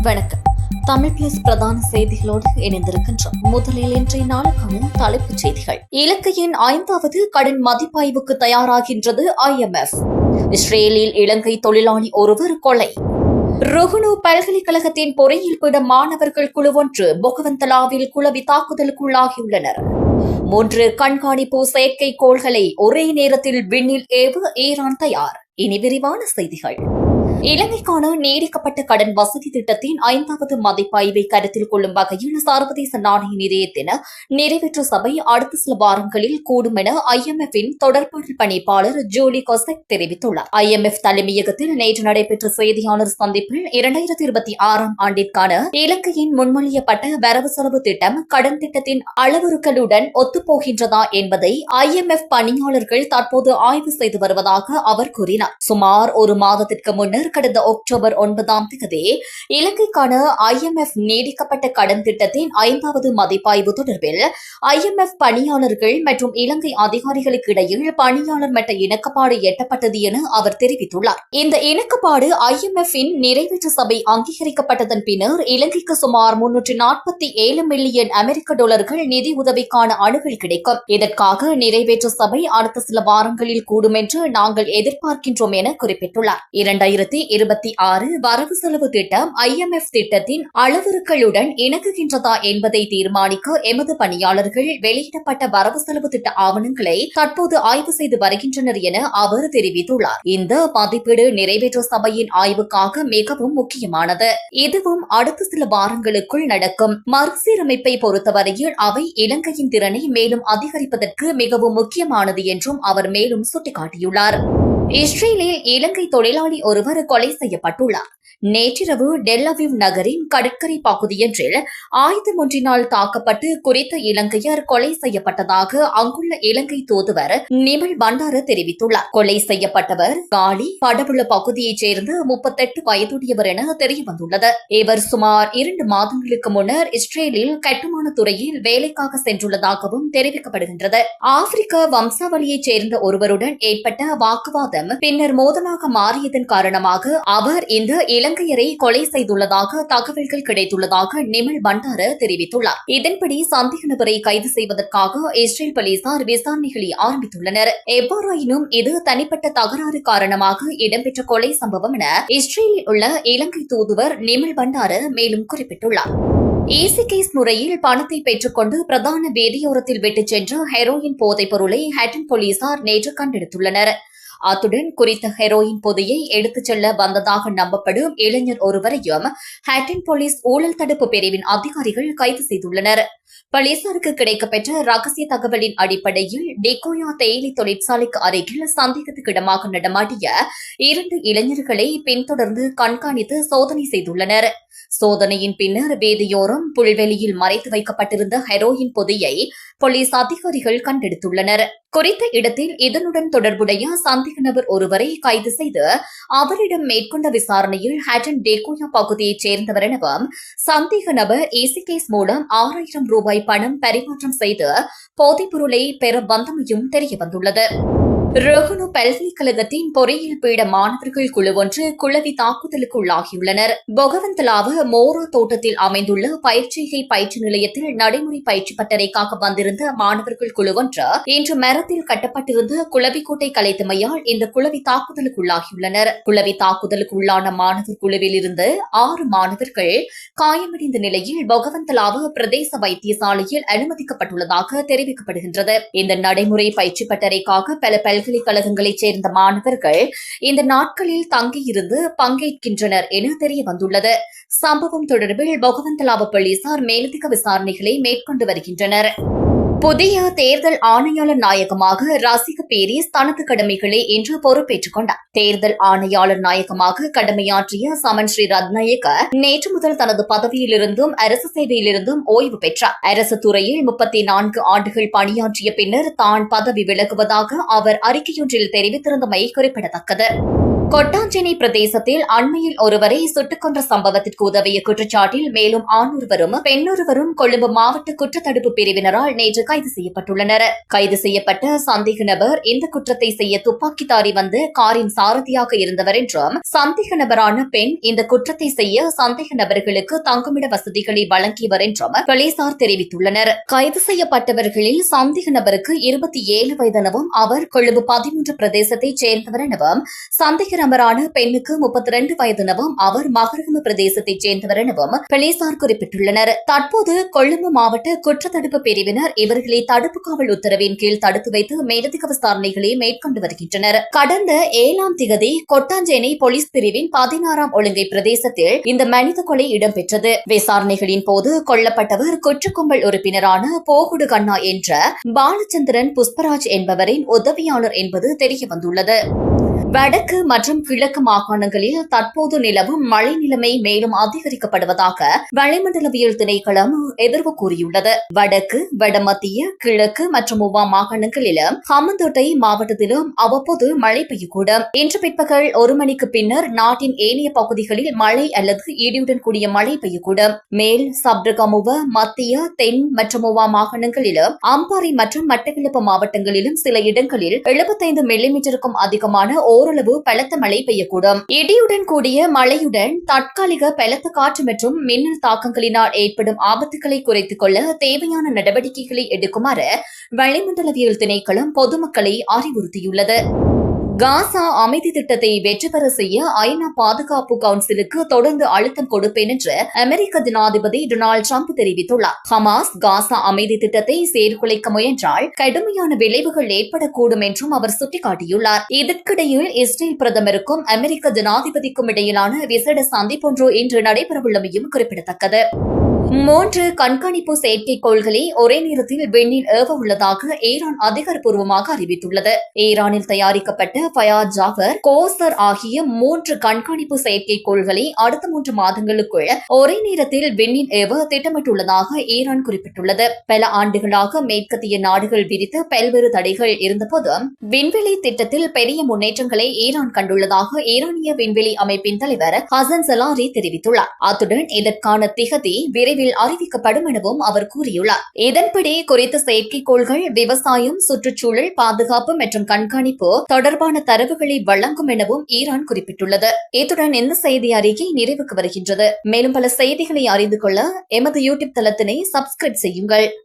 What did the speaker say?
வணக்கம். தமிழ் பிளஸ் பிரதான செய்திகளோடு இணைந்திருக்கின்றோம். முதலில் இன்றைய நாளுக்கான தலைப்புச் செய்திகள். இலங்கையின் 5வது கடன் மதிப்பாய்வுக்கு தயாராகின்றது IMF. இஸ்ரேலில் இலங்கை தொழிலாளி ஒருவர் கொலை. ருகுணு பல்கலைக்கழகத்தின் பொறியியல் பீட மாணவர்கள் குழு ஒன்று பொகவந்தலாவில் குளவி தாக்குதலுக்குள்ளாகியுள்ளனர். 3 கண்காணிப்பு செயற்கைக்கோள்களை ஒரே நேரத்தில் விண்ணில் ஏவ ஈரான் தயார். இனி விரிவான செய்திகள். இலங்கைக்கான நீடிக்கப்பட்ட கடன் வசதி திட்டத்தின் 5வது மதிப்பாய்வை கருத்தில் கொள்ளும் வகையில் சர்வதேச நாணய நிதியத்தின் நிறைவேற்று சபை அடுத்த சில வாரங்களில் கூடும் என IMF-இன் தொடர்பாடல் பணிப்பாளர் ஜூலி கொசெக் தெரிவித்துள்ளார். IMF தலைமையகத்தில் நேற்று நடைபெற்ற செய்தியாளர் சந்திப்பில் 2026 ஆண்டிற்கான இலங்கையின் முன்மொழியப்பட்ட வரவு செலவு திட்டம் கடன் திட்டத்தின் அளவுருக்களுடன் ஒத்துப்போகின்றதா என்பதை IMF பணியாளர்கள் தற்போது ஆய்வு செய்து வருவதாக அவர் கூறினார். சுமார் ஒரு மாதத்திற்கு முன்னர் கடந்த அக்டோபர் 9ஆம் தேதி இலங்கைக்கான IMF நீடிக்கப்பட்ட கடன் திட்டத்தின் 5வது மதிப்பாய்வு தொடர்பில் IMF பணியாளர்கள் மற்றும் இலங்கை அதிகாரிகளுக்கு இடையில் பணியாளர் மட்ட இணக்கப்பாடு எட்டப்பட்டது என அவர் தெரிவித்துள்ளார். இந்த இணக்கப்பாடு IMF-இன் நிறைவேற்று சபை அங்கீகரிக்கப்பட்டதன் பின்னர் இலங்கைக்கு சுமார் 347 மில்லியன் அமெரிக்க டாலர்கள் நிதி உதவிக்கான அணுகல் கிடைக்கும். இதற்காக நிறைவேற்று சபை அடுத்த சில வாரங்களில் கூடும் என்று நாங்கள் எதிர்பார்க்கின்றோம் என குறிப்பிட்டுள்ளார். 2026 வரவு செலவு திட்டம் IMF திட்டத்தின் அளவுருக்களுடன் இணங்குகின்றதா என்பதை தீர்மானிக்க எமது பணியாளர்கள் வெளியிடப்பட்ட வரவு செலவு திட்ட ஆவணங்களை தற்போது ஆய்வு செய்து வருகின்றனர் என அவர் தெரிவித்துள்ளார். இந்த மதிப்பீடு நிறைவேற்று சபையின் ஆய்வுக்காக மிகவும் முக்கியமானது. இதுவும் அடுத்த சில வாரங்களுக்குள் நடக்கும். மறுசீரமைப்பை பொறுத்தவரையில் அவை இலங்கையின் திறனை மேலும் அதிகரிப்பதற்கு மிகவும் முக்கியமானது என்றும் அவர் மேலும் சுட்டிக்காட்டியுள்ளார். இஸ்ரேலில் இலங்கை தொழிலாளி ஒருவர் கொலை செய்யப்பட்டுள்ளார். நேற்றிரவு டெல்-அவிவ் நகரின் கடற்கரை பகுதியொன்றில் ஆயுதம் ஒன்றினால் தாக்கப்பட்டு குறித்த இலங்கையர் கொலை செய்யப்பட்டதாக அங்குள்ள இலங்கை தூதுவர் நிமல் பண்டார தெரிவித்துள்ளார். கொலை செய்யப்பட்டவர் காலி படவுள பகுதியைச் சேர்ந்த 38 வயதுடையவர் என தெரியவந்துள்ளது. இவர் சுமார் 2 மாதங்களுக்கு முன்னர் இஸ்ரேலில் கட்டுமான துறையில் வேலைக்காக சென்றுள்ளதாகவும் தெரிவிக்கப்படுகின்றது. ஆப்பிரிக்க வம்சாவளியைச் சேர்ந்த ஒருவருடன் ஏற்பட்ட வாக்குவாதம் பின்னர் மோதலாக மாறியதன் காரணமாக அவர் இந்த இலங்கையரை கொலை செய்துள்ளதாக தகவல்கள் கிடைத்துள்ளதாக நிமல் பண்டார தெரிவித்துள்ளார். இதன்படி சந்தேக நபரை கைது செய்வதற்காக இஸ்ரேல் போலீசார் விசாரணைகளை ஆரம்பித்துள்ளனர். எவ்வாறாயினும் இது தனிப்பட்ட தகராறு காரணமாக இடம்பெற்ற கொலை சம்பவம் என இஸ்ரேலில் உள்ள இலங்கை தூதுவர் நிமல் பண்டார மேலும் குறிப்பிட்டுள்ளார். ஈசி கேஸ் முறையில் பணத்தை பெற்றுக்கொண்டு பிரதான வேதியோரத்தில் விட்டுச் சென்ற ஹெரோயின் போதைப் பொருளை ஹட்டன் போலீசார் நேற்று கண்டெடுத்துள்ளனர். அத்துடன் குறித்த ஹெரோயின் பொதியை எடுத்துச் செல்ல வந்ததாக நம்பப்படும் இளைஞர் ஒருவரையும் ஹட்டன் போலீஸ் ஊழல் தடுப்பு பிரிவின் அதிகாரிகள் கைது செய்துள்ளனர். போலீசாருக்கு கிடைக்கப்பெற்ற ரகசிய தகவலின் அடிப்படையில் டெகோயா தேயிலை தொழிற்சாலைக்கு அருகில் சந்தேகத்துக்கிடமாக நடமாட்டிய 2 இளைஞர்களை பின்தொடர்ந்து கண்காணித்து சோதனை செய்துள்ளனர். சோதனையின் பின்னர் வேதியோரம் புல்வெளியில் மறைத்து வைக்கப்பட்டிருந்த ஹெரோயின் பொதியை போலீஸ் அதிகாரிகள் கண்டெடுத்துள்ளனர். குறித்த இடத்தில் இதனுடன் தொடர்புடைய சந்தேக நபர் ஒருவரை கைது செய்து அவரிடம் மேற்கொண்ட விசாரணையில் ஹட்டன் டெகோயா பகுதியைச் சேர்ந்தவர் எனவும் சந்தேக நபர் ஈசி கேஸ் மூலம் 6000 ரூபாய் பணம் பரிமாற்றம் செய்து போதைப் பொருளை பெற வந்தமையும் தெரியவந்துள்ளது. ருகுணு பல்கலைக்கழகத்தின் பொறியியல் பீட மாணவர்கள் குழு ஒன்று குளவி தாக்குதலுக்குள்ளாகியுள்ளனர். பொகவந்தலாவ மோரா தோட்டத்தில் அமைந்துள்ள பயிற்சிகை பயிற்சி நிலையத்தில் நடைமுறை பயிற்சி பட்டறைக்காக வந்திருந்த மாணவர்கள் குழு ஒன்று இன்று மரத்தில் கட்டப்பட்டிருந்த குளவிக்கூட்டை கலைத்தமையால் இந்த குளவி தாக்குதலுக்குள்ளாகியுள்ளனர். குளவி தாக்குதலுக்குள்ளான மாணவர் குழுவில் இருந்து 6 மாணவர்கள் காயமடைந்த நிலையில் பொகவந்தலாவ பிரதேச வைத்தியசாலையில் அனுமதிக்கப்பட்டுள்ளதாக தெரிவிக்கப்படுகின்றது. இந்த நடைமுறை பயிற்சி பட்டறைக்காக பல பல்கலைக்கழகங்களைச் சேர்ந்த மாணவர்கள் இந்த நாட்களில் தங்கியிருந்து பங்கேற்கின்றனர் என தெரியவந்துள்ளது. சம்பவம் தொடர்பில் பொகவந்தலாவ போலீசார் மேலதிக விசாரணைகளை மேற்கொண்டு வருகின்றனர். புதிய தேர்தல் ஆணையாளர் நாயகமாக ரசிக பீரிஸ் தனது கடமைகளை இன்று பொறுப்பேற்றுக் கொண்டார். தேர்தல் ஆணையாளர் நாயகமாக கடமையாற்றிய சமன் ஸ்ரீ ரத்நாயக்க நேற்று முதல் தனது பதவியிலிருந்தும் அரசு சேவையிலிருந்தும் ஓய்வு பெற்றார். அரசு துறையில் 34 ஆண்டுகள் பணியாற்றிய பின்னர் தான் பதவி விலகுவதாக அவர் அறிக்கையொன்றில் தெரிவித்திருந்தமை குறிப்பிடத்தக்கது. கொட்டாஞ்சேனை பிரதேசத்தில் அண்மையில் ஒருவரை சுட்டுக் கொன்ற சம்பவத்திற்கு உதவிய குற்றச்சாட்டில் மேலும் ஆணொருவரும் பெண்ணொருவரும் கொழும்பு மாவட்ட குற்றத்தடுப்பு பிரிவினரால் நேற்று கைது செய்யப்பட்டுள்ளனர். கைது செய்யப்பட்ட சந்தேக நபர் இந்த குற்றத்தை செய்ய துப்பாக்கிதாரி வந்து காரின் சாரதியாக இருந்தவர் என்றும், சந்தேக நபரான பெண் இந்த குற்றத்தை செய்ய சந்தேக நபர்களுக்கு தங்குமிட வசதிகளை வழங்கியவர் என்றும் போலீசார் தெரிவித்துள்ளனர். கைது செய்யப்பட்டவர்களில் சந்தேக நபருக்கு 27 வயதெனவும் அவர் கொழும்பு 13 பிரதேசத்தைச் சேர்ந்தவர் எனவும், சந்தேக நபரான பெண்ணுக்கு 32 வயதெனவும் அவர் மகரகம பிரதேசத்தைச் சேர்ந்தவர் எனவும் போலீசார் குறிப்பிட்டுள்ளனர். தற்போது கொழும்பு மாவட்ட குற்றத்தடுப்பு பிரிவினர் இவர்களை தடுப்பு காவல் உத்தரவின் கீழ் தடுத்து வைத்து மேலதிக விசாரணைகளை மேற்கொண்டு வருகின்றனர். கடந்த 7ஆம் திகதி கொட்டாஞ்சேனை போலீஸ் பிரிவின் 16ஆம் ஒழுங்கை பிரதேசத்தில் இந்த மனித கொலை இடம்பெற்றது. விசாரணைகளின் போது கொல்லப்பட்டவர் குற்றக்கும்பல் உறுப்பினரான போகுடு கண்ணா என்ற பாலச்சந்திரன் புஷ்பராஜ் என்பவரின் உதவியாளர் என்பது தெரியவந்துள்ளது. வடக்கு மற்றும் கிழக்கு மாகாணங்களில் தற்போது நிலவும் மழை நிலைமை மேலும் அதிகரிக்கப்படுவதாக வளிமண்டலவியல் திணைக்களம் எதிர்வு கூறியுள்ளது. வடக்கு, வடமத்திய, கிழக்கு மற்றும் உவா மாகாணங்களிலும் ஹம்மந்தோட்டை மாவட்டத்திலும் அவ்வப்போது மழை பெய்யக்கூடும். இன்று பிற்பகல் 1 மணிக்கு பின்னர் நாட்டின் ஏனைய பகுதிகளில் மழை அல்லது இடியுடன் கூடிய மழை பெய்யக்கூடும். மேல் சப்ரகமுவ, மத்திய, தென் மற்றும் உவா மாகாணங்களிலும் அம்பாறை மற்றும் மட்டக்களப்பு மாவட்டங்களிலும் சில இடங்களில் 75 மில்லிமீட்டருக்கும் அதிகமான ஓரளவு பலத்த மழை பெய்யக்கூடும். இடியுடன் கூடிய மழையுடன் தற்காலிக பலத்த காற்று மற்றும் மின்னல் தாக்கங்களினால் ஏற்படும் ஆபத்துகளை குறைத்துக் கொள்ள தேவையான நடவடிக்கைகளை எடுக்குமாறு வளிமண்டலவியல் திணைக்களம் பொதுமக்களை அறிவுறுத்தியுள்ளது. காசா அமைதி திட்டத்தை வெற்றி பெற செய்ய ஐநா பாதுகாப்பு கவுன்சிலுக்கு தொடர்ந்து அழுத்தம் கொடுப்பேன் என்று அமெரிக்க ஜனாதிபதி டொனால்டு டிரம்ப் தெரிவித்துள்ளார். ஹமாஸ் காசா அமைதி திட்டத்தை சீர்குலைக்க முயன்றால் கடுமையான விளைவுகள் ஏற்படக்கூடும் என்றும் அவர் சுட்டிக்காட்டியுள்ளார். இதற்கிடையில் இஸ்ரேல் பிரதமருக்கும் அமெரிக்க ஜனாதிபதிக்கும் இடையிலான விசேட சந்திப்பொன்று இன்று நடைபெறவுள்ளமையும் குறிப்பிடத்தக்கது. 3 கண்காணிப்பு செயற்கைக்கோள்களை ஒரே நேரத்தில் விண்ணில் ஏவ உள்ளதாக ஈரான் அதிகாரப்பூர்வமாக அறிவித்துள்ளது. ஈரானில் தயாரிக்கப்பட்ட ஃபயாத் ஜாஃபர், கோசர் ஆகிய 3 கண்காணிப்பு செயற்கைக்கோள்களை அடுத்த 3 மாதங்களுக்குள் ஒரே நேரத்தில் விண்ணில் ஏவ திட்டமிட்டுள்ளதாக ஈரான் குறிப்பிட்டுள்ளது. பல ஆண்டுகளாக மேற்கத்திய நாடுகள் விதித்த பல்வேறு தடைகள் இருந்தபோதும் விண்வெளி திட்டத்தில் பெரிய முன்னேற்றங்களை ஈரான் கண்டுள்ளதாக ஈரானிய விண்வெளி அமைப்பின் தலைவர் ஹசன் சலாரி தெரிவித்துள்ளார். அத்துடன் இதற்கான திகதி விரைவில் அறிவிக்கப்படும் எனவும் அவர் கூறியுள்ளார். இதன்படி குறித்த செயற்கைக்கோள்கள் விவசாயம், சுற்றுச்சூழல், பாதுகாப்பு மற்றும் கண்காணிப்பு தொடர்பான தரவுகளை வழங்கும் எனவும் ஈரான் குறிப்பிட்டுள்ளது. இத்துடன் இந்த செய்தி அறிக்கை நிறைவுக்கு வருகின்றது. மேலும் பல செய்திகளை அறிந்து கொள்ள எமது யூடியூப் தளத்தினை சப்ஸ்கிரைப் செய்யுங்கள்.